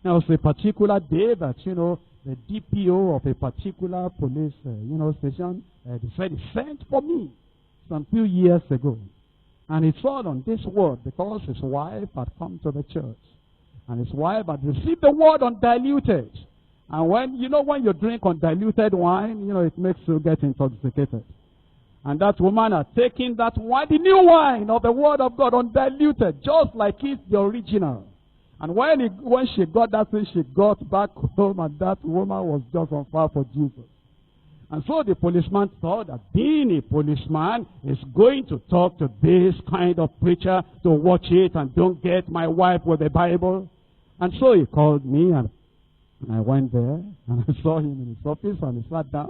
There was a particular day that, the DPO of a particular police, station, they said he sent for me some few years ago. And he thought on this word because his wife had come to the church. And his wife had received the word undiluted. And when you drink undiluted wine, it makes you get intoxicated. And that woman had taken that wine, the new wine of the word of God, undiluted, just like it's the original. And when she got that thing, she got back home, and that woman was just on fire for Jesus. And so the policeman thought that being a policeman is going to talk to this kind of preacher to watch it and don't get my wife with the Bible. And so he called me, and I went there, and I saw him in his office, and he sat down.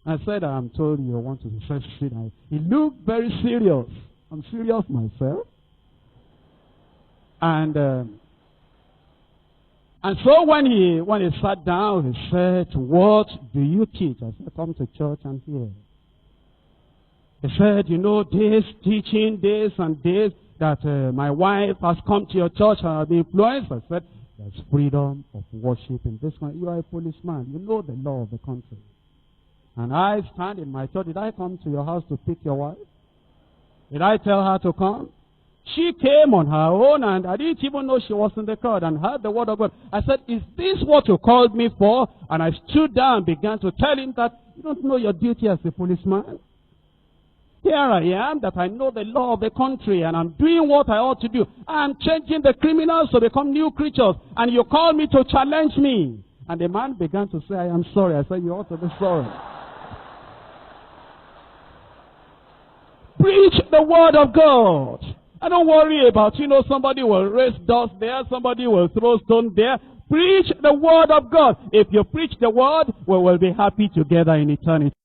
I said, I'm told you want to sit. He looked very serious. I'm serious myself. And so when he sat down, he said, what do you teach? I said, come to church and hear. He said, this teaching, this and this, that my wife has come to your church and I've been influenced. I said, there's freedom of worship in this country. You are a policeman. You know the law of the country. And I stand in my church. Did I come to your house to pick your wife? Did I tell her to come? She came on her own, and I didn't even know she was in the crowd, and heard the word of God. I said, is this what you called me for? And I stood down and began to tell him that you don't know your duty as a policeman. Here I am, that I know the law of the country, and I'm doing what I ought to do. I'm changing the criminals to become new creatures, and you call me to challenge me. And the man began to say, I am sorry. I said, you ought to be sorry. Preach the word of God. I don't worry about, somebody will raise dust there, somebody will throw stone there. Preach the word of God. If you preach the word, we will be happy together in eternity.